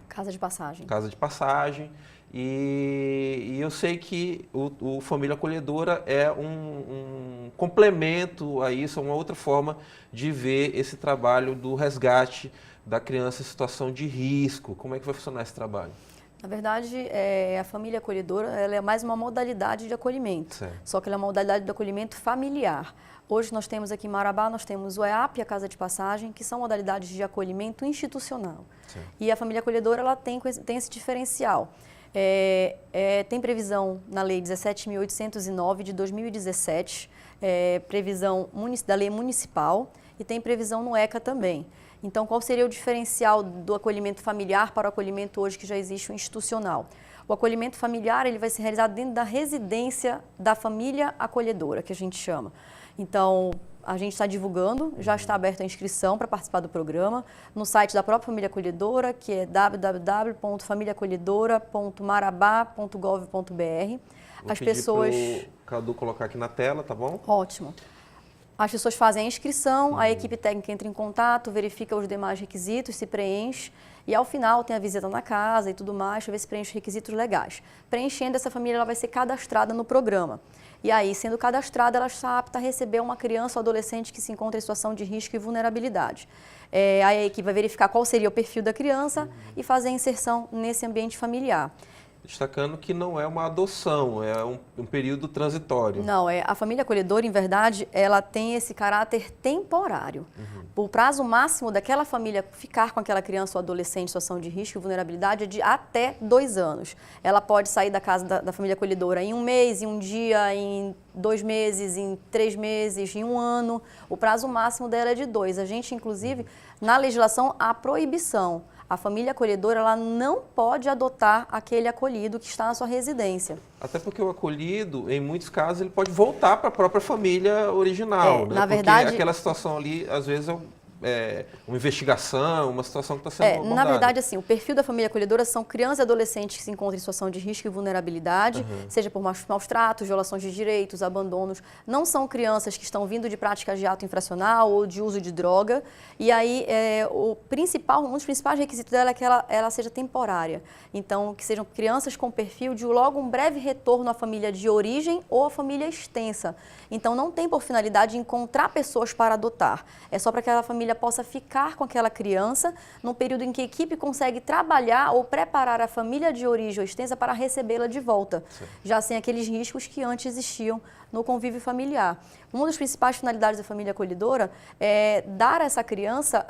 Casa de Passagem. Casa de Passagem. E eu sei que o Família Acolhedora é um complemento a isso, é uma outra forma de ver esse trabalho do resgate da criança em situação de risco. Como é que vai funcionar esse trabalho? Na verdade, a família acolhedora ela é mais uma modalidade de acolhimento, certo. Só que ela é uma modalidade de acolhimento familiar. Hoje nós temos aqui em Marabá, nós temos o EAP e a Casa de Passagem, que são modalidades de acolhimento institucional. Certo. E a família acolhedora ela tem esse diferencial. Tem previsão na Lei 17.809 de 2017, previsão da lei municipal e tem previsão no ECA também. Então, qual seria o diferencial do acolhimento familiar para o acolhimento hoje que já existe o institucional? O acolhimento familiar ele vai ser realizado dentro da residência da família acolhedora, que a gente chama. Então, a gente está divulgando, já está aberta a inscrição para participar do programa no site da própria Família Acolhedora, que é www.familiaacolhedora.marabá.gov.br. As pessoas... Pro Cadu colocar aqui na tela, tá bom? Ótimo. As pessoas fazem a inscrição, a equipe técnica entra em contato, verifica os demais requisitos, se preenche e ao final tem a visita na casa e tudo mais, para ver se preenche os requisitos legais. Preenchendo, essa família ela vai ser cadastrada no programa. E aí, sendo cadastrada, ela está apta a receber uma criança ou adolescente que se encontra em situação de risco e vulnerabilidade. Aí a equipe vai verificar qual seria o perfil da criança e fazer a inserção nesse ambiente familiar. Destacando que não é uma adoção, é um período transitório. Não, a família acolhedora, em verdade, ela tem esse caráter temporário. O prazo máximo daquela família ficar com aquela criança ou adolescente em situação de risco e vulnerabilidade é de até 2 anos. Ela pode sair da casa da família acolhedora em 1 mês, em 1 dia, em 2 meses, em 3 meses, em 1 ano. O prazo máximo dela é de 2. A gente, inclusive, na legislação, há proibição. A família acolhedora ela não pode adotar aquele acolhido que está na sua residência. Até porque o acolhido, em muitos casos, ele pode voltar para a própria família original. Né? Na verdade, porque aquela situação ali, às vezes, uma investigação, uma situação que está sendo abordada. Na verdade, assim, o perfil da família acolhedora são crianças e adolescentes que se encontram em situação de risco e vulnerabilidade, seja por maus tratos, violações de direitos, abandonos. Não são crianças que estão vindo de práticas de ato infracional ou de uso de droga. E aí, um dos principais requisitos dela é que ela seja temporária. Então, que sejam crianças com perfil de logo um breve retorno à família de origem ou à família extensa. Então, não tem por finalidade encontrar pessoas para adotar. É só para que aquela família possa ficar com aquela criança num período em que a equipe consegue trabalhar ou preparar a família de origem ou extensa para recebê-la de volta, já sem aqueles riscos que antes existiam no convívio familiar. Uma das principais finalidades da família acolhedora é dar a essa criança,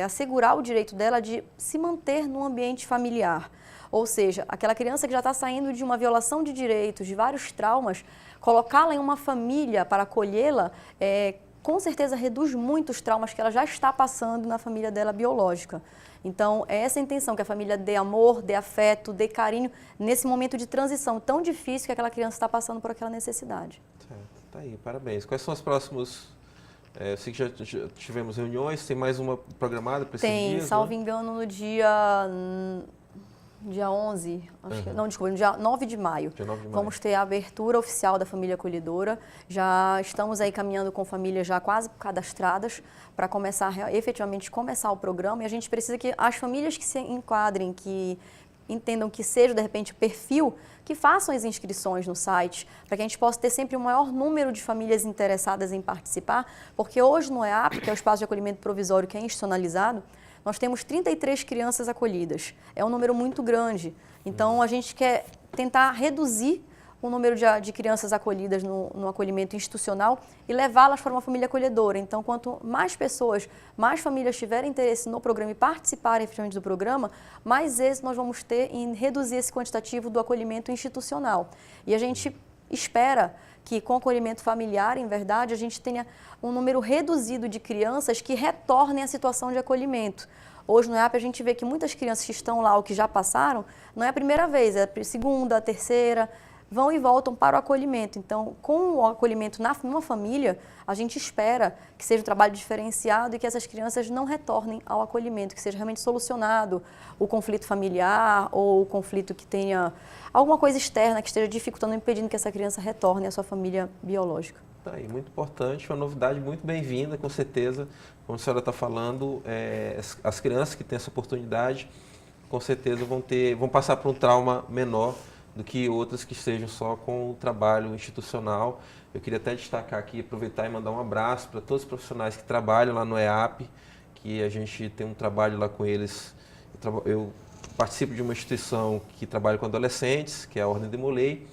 assegurar o direito dela de se manter no ambiente familiar. Ou seja, aquela criança que já está saindo de uma violação de direitos, de vários traumas, colocá-la em uma família para acolhê-la, com certeza reduz muito os traumas que ela já está passando na família dela biológica. Então, é essa a intenção, que a família dê amor, dê afeto, dê carinho, nesse momento de transição tão difícil que aquela criança está passando por aquela necessidade. Certo, tá aí, parabéns. Quais são os próximos... eu sei que já tivemos reuniões, tem mais uma programada para esses dias? Tem, salvo engano, no dia 11, no dia 9 de maio. Dia 9 de maio. Vamos ter a abertura oficial da família acolhedora. Já estamos aí caminhando com famílias já quase cadastradas para efetivamente começar o programa. E a gente precisa que as famílias que se enquadrem, que entendam que seja, de repente, o perfil, que façam as inscrições no site, para que a gente possa ter sempre o maior número de famílias interessadas em participar, porque hoje no EAP, que é o Espaço de Acolhimento Provisório que é institucionalizado, nós temos 33 crianças acolhidas. É um número muito grande. Então, a gente quer tentar reduzir o número de crianças acolhidas no acolhimento institucional e levá-las para uma família acolhedora. Então, quanto mais pessoas, mais famílias tiverem interesse no programa e participarem efetivamente do programa, mais êxito nós vamos ter em reduzir esse quantitativo do acolhimento institucional. E a gente espera que com o acolhimento familiar, em verdade, a gente tenha um número reduzido de crianças que retornem à situação de acolhimento. Hoje no EAP a gente vê que muitas crianças que estão lá ou que já passaram, não é a primeira vez, é a segunda, a terceira, vão e voltam para o acolhimento. Então, com o acolhimento numa família, a gente espera que seja um trabalho diferenciado e que essas crianças não retornem ao acolhimento, que seja realmente solucionado o conflito familiar ou o conflito que tenha alguma coisa externa que esteja dificultando, impedindo que essa criança retorne à sua família biológica. Tá aí, muito importante, uma novidade muito bem-vinda, com certeza, como a senhora está falando, as crianças que têm essa oportunidade, com certeza vão passar por um trauma menor do que outras que estejam só com o trabalho institucional. Eu queria até destacar aqui, aproveitar e mandar um abraço para todos os profissionais que trabalham lá no EAP, que a gente tem um trabalho lá com eles. Eu participo de uma instituição que trabalha com adolescentes, que é a Ordem de Molay,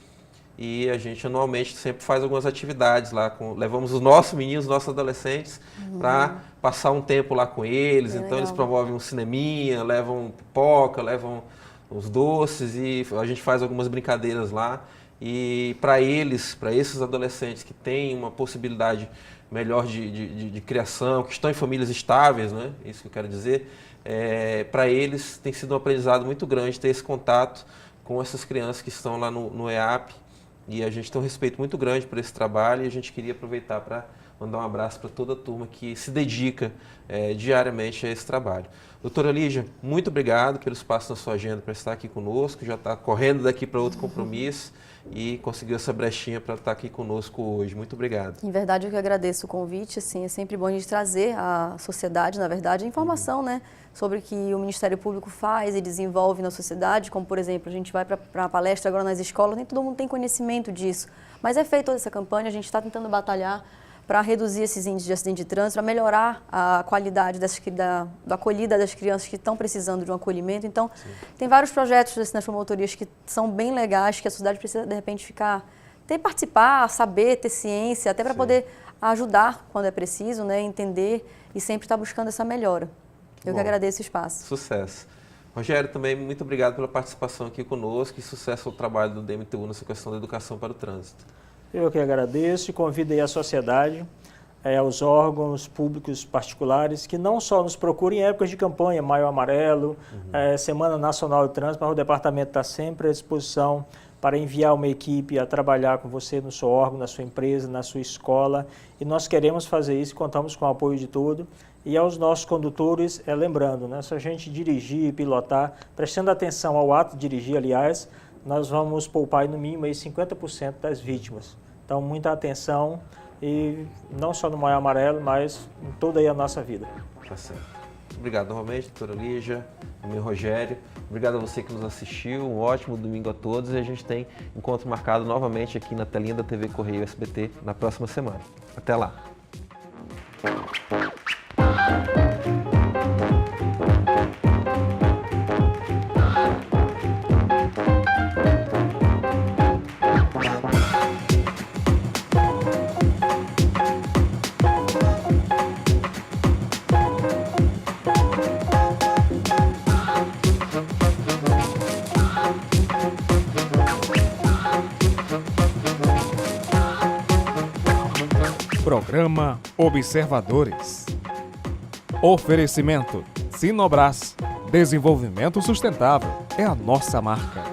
e a gente anualmente sempre faz algumas atividades lá, levamos os nossos meninos, os nossos adolescentes, para passar um tempo lá com eles. Então legal. Eles promovem um cineminha, levam pipoca, levam os doces e a gente faz algumas brincadeiras lá. E para esses adolescentes que têm uma possibilidade melhor de criação, que estão em famílias estáveis, né? Isso que eu quero dizer, para eles tem sido um aprendizado muito grande ter esse contato com essas crianças que estão lá no EAP, e a gente tem um respeito muito grande por esse trabalho, e a gente queria aproveitar para mandar um abraço para toda a turma que se dedica diariamente a esse trabalho. Doutora Lígia, muito obrigado pelo espaço na sua agenda para estar aqui conosco, já está correndo daqui para outro compromisso e conseguiu essa brechinha para estar aqui conosco hoje. Muito obrigado. Em verdade, eu que agradeço o convite. Assim, é sempre bom a gente trazer à sociedade, na verdade, a informação, né, sobre o que o Ministério Público faz e desenvolve na sociedade, como, por exemplo, a gente vai para a palestra agora nas escolas, nem todo mundo tem conhecimento disso, mas é feita toda essa campanha, a gente está tentando batalhar para reduzir esses índices de acidente de trânsito, para melhorar a qualidade da acolhida das crianças que estão precisando de um acolhimento. Então, sim, tem vários projetos nas promotorias que são bem legais, que a sociedade precisa, de repente, participar, saber, ter ciência, até para poder ajudar quando é preciso, né, entender e sempre estar buscando essa melhora. Eu que agradeço o espaço. Sucesso. Rogério, também muito obrigado pela participação aqui conosco e sucesso ao trabalho do DMTU nessa questão da educação para o trânsito. Eu que agradeço e convido aí a sociedade, aos órgãos públicos particulares, que não só nos procurem em épocas de campanha, Maio Amarelo, Semana Nacional do Trânsito, mas o departamento está sempre à disposição para enviar uma equipe a trabalhar com você no seu órgão, na sua empresa, na sua escola. E nós queremos fazer isso, contamos com o apoio de todo. E aos nossos condutores, lembrando, né, se a gente dirigir, pilotar, prestando atenção ao ato de dirigir, aliás, nós vamos poupar no mínimo aí 50% das vítimas. Então, muita atenção, e não só no Maio Amarelo, mas em toda aí a nossa vida. Tá certo. Obrigado novamente, doutora Lígia, meu Rogério. Obrigado a você que nos assistiu. Um ótimo domingo a todos, e a gente tem encontro marcado novamente aqui na telinha da TV Correio SBT na próxima semana. Até lá! Programa Observadores. Oferecimento: Sinobras. Desenvolvimento sustentável é a nossa marca.